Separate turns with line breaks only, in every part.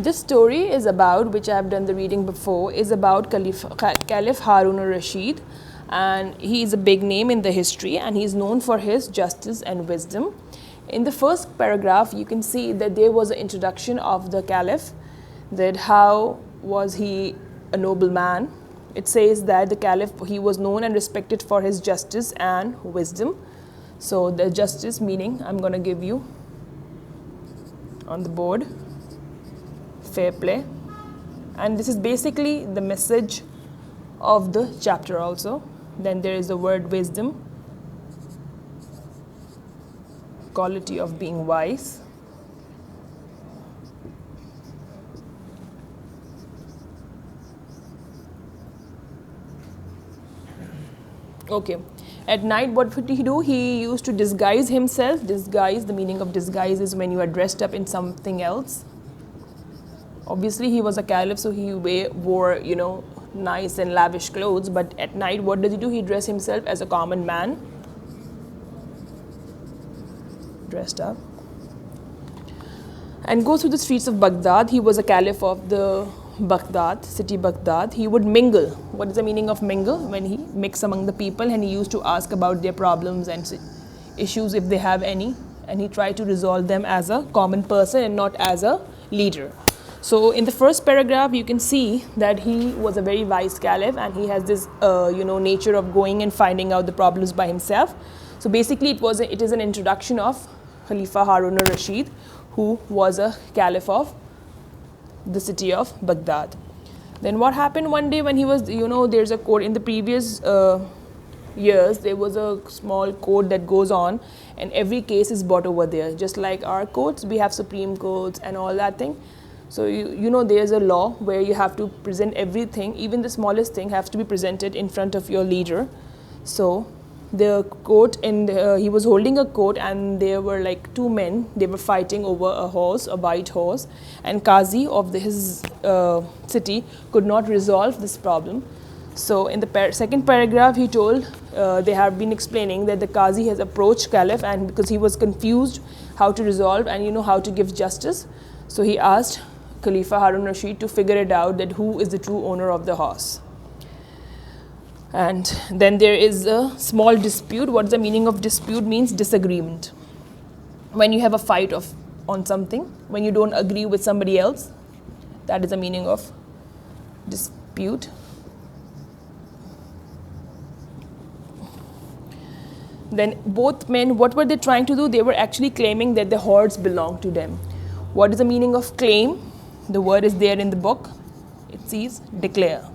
This story is about, which I have done the reading before, is about Caliph Harun al-Rashid, and he is a big name in the history and he is known for his justice and wisdom. In the first paragraph, you can see that there was an introduction of the Caliph, that how was he a noble man. It says that the Caliph, he was known and respected for his justice and wisdom. So the justice meaning, I'm going to give you on the board, fair play, and this is basically the message of the chapter also. Then there is the word wisdom, quality of being wise. Okay, at night what would he do? He used to disguise himself. Disguise, the meaning of disguise is when you are dressed up in something else. Obviously he was a caliph, so he wore, nice and lavish clothes, but at night what does he do? He dressed himself as a common man, dressed up, and go through the streets of Baghdad. He was a caliph of the Baghdad, city Baghdad. He would mingle. What is the meaning of mingle? When he mixed among the people, and he used to ask about their problems and issues if they have any, and he tried to resolve them as a common person and not as a leader. So in the first paragraph, you can see that he was a very wise caliph, and he has this, nature of going and finding out the problems by himself. So basically, it is an introduction of Khalifa Harun al-Rashid, who was a caliph of the city of Baghdad. Then what happened one day when he was, there's a code in the previous years, there was a small code that goes on, and every case is brought over there. Just like our courts, we have Supreme Courts and all that thing. So there's a law where you have to present everything, even the smallest thing has to be presented in front of your leader. So the court, and he was holding a court, and there were like two men. They were fighting over a horse, a white horse, and Qazi of his city could not resolve this problem. So in the second paragraph, he told, they have been explaining that the Qazi has approached Caliph, and because he was confused how to resolve and how to give justice, so he asked Khalifa Harun Rashid to figure it out, that who is the true owner of the horse. And then there is a small dispute. What is the meaning of dispute? Means disagreement. When you have a fight on something, when you don't agree with somebody else, that is the meaning of dispute. Then both men, what were they trying to do? They were actually claiming that the horse belonged to them. What is the meaning of claim? The word is there in the book. It says declare.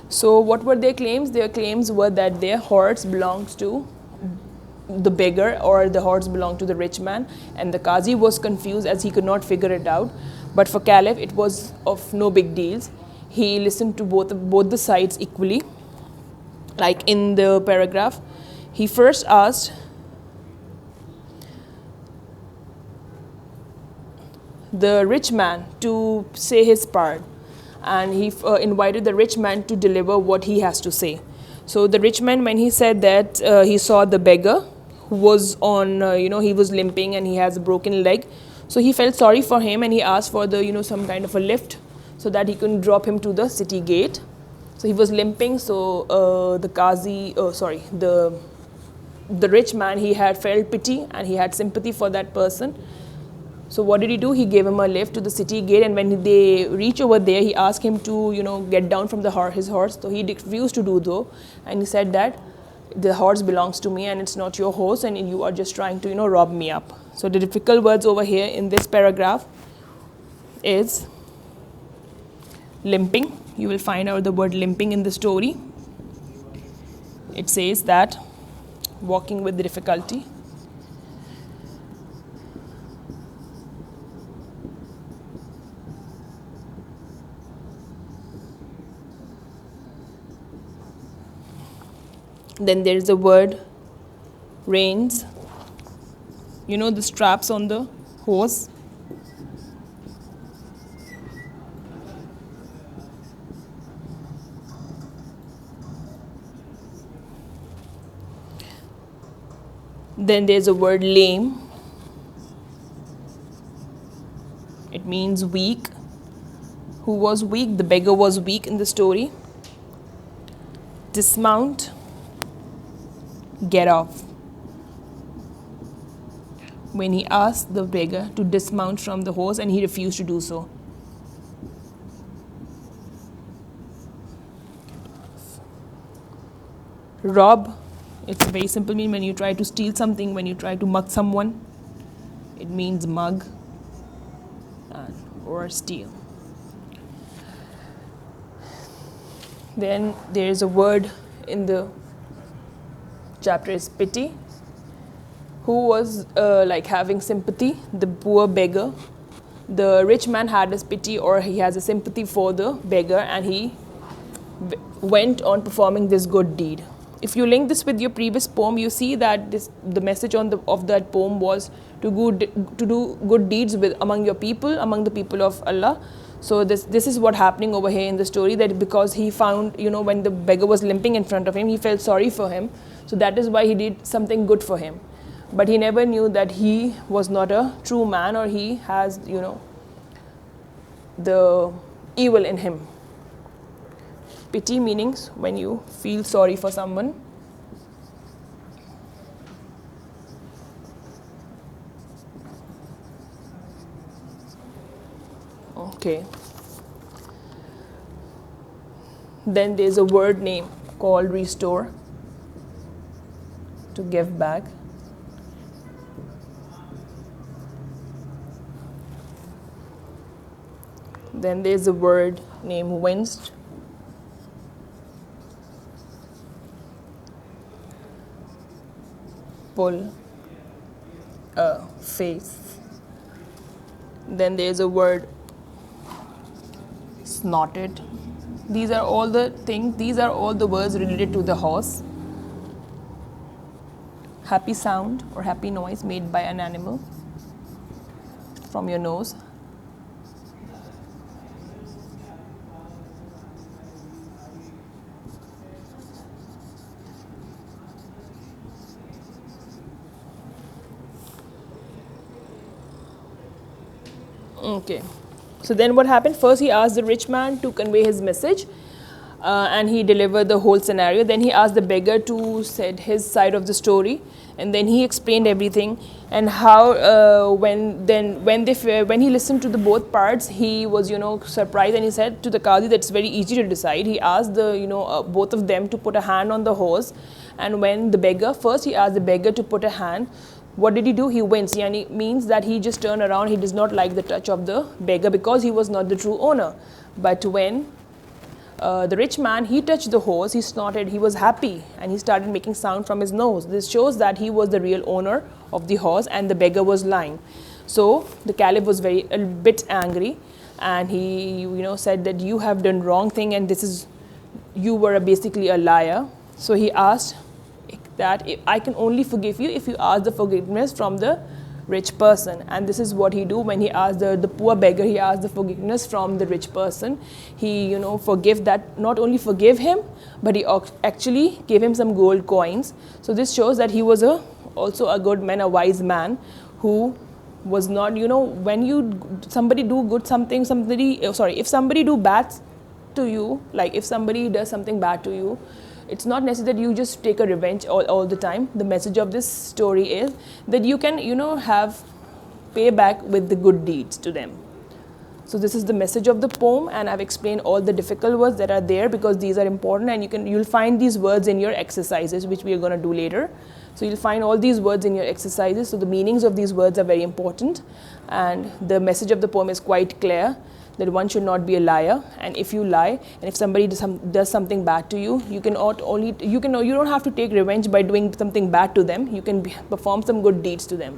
So what were their claims? Their claims were that their horse belongs to the beggar, or the horse belonged to the rich man, and the Qazi was confused as he could not figure it out. But for Caliph, it was of no big deals. He listened to both the sides equally. Like in the paragraph, he first asked the rich man to say his part, and he invited the rich man to deliver what he has to say. So the rich man, when he said that he saw the beggar who was on, he was limping and he has a broken leg, so he felt sorry for him, and he asked for the, some kind of a lift so that he can drop him to the city gate. So he was limping, so the Qazi, the rich man, he had felt pity and he had sympathy for that person. So what did he do? He gave him a lift to the city gate, and when they reach over there, he asked him to, get down from his horse. So he refused to do though, and he said that the horse belongs to me and it's not your horse, and you are just trying to, rob me up. So the difficult words over here in this paragraph is limping. You will find out the word limping in the story. It says that walking with difficulty. Then there is the word reins. The straps on the horse. Then there's a word lame. means weak. Who was weak? The beggar was weak in the story. Dismount, get off. When he asked the beggar to dismount from the horse and he refused to do so. Rob, it's a very simple meaning. When you try to steal something, when you try to mug someone, it means mug or steal. Then there is a word in the chapter is pity. Who was like having sympathy? The poor beggar. The rich man had his pity, or he has a sympathy for the beggar, and he went on performing this good deed. If you link this with your previous poem, you see that the message of that poem was to do good deeds among your people, among the people of Allah. So this is what happening over here in the story, that because he found, when the beggar was limping in front of him, he felt sorry for him. So that is why he did something good for him. But he never knew that he was not a true man, or he has, the evil in him. Pity meanings when you feel sorry for someone. Okay. Then there's a word name called restore, to give back. Then there's a word named winced. Pull a face. Then there's a word snorted. These are all the words related to the horse. Happy sound or happy noise made by an animal from your nose. Okay. So then what happened? First he asked the rich man to convey his message, and he delivered the whole scenario. Then he asked the beggar to said his side of the story, and then he explained everything, and how when he listened to the both parts, he was surprised, and he said to the Qadi that it's very easy to decide. He asked the both of them to put a hand on the horse, and when the beggar first he asked the beggar to put a hand. What did he do? He winced. Yani means that he just turned around. He does not like the touch of the beggar because he was not the true owner. But when the rich man, he touched the horse, he snorted, he was happy, and he started making sound from his nose. This shows that he was the real owner of the horse and the beggar was lying. So the Caliph was a bit angry, and he said that you have done wrong thing, and you were basically a liar. So he asked that I can only forgive you if you ask the forgiveness from the rich person. And this is what he do when he asked the poor beggar, he asked the forgiveness from the rich person. He not only forgive him, but he actually gave him some gold coins. So this shows that he was also a good man, a wise man, who was not, when somebody do good something, if somebody do bad to you, like if somebody does something bad to you, it's not necessary that you just take a revenge all the time. The message of this story is that you can, have payback with the good deeds to them. So this is the message of the poem, and I've explained all the difficult words that are there because these are important, and you'll find these words in your exercises, which we are going to do later. So you'll find all these words in your exercises. So the meanings of these words are very important, and the message of the poem is quite clear, that one should not be a liar, and if you lie, and if somebody does something bad to you, you don't have to take revenge by doing something bad to them. You can perform some good deeds to them.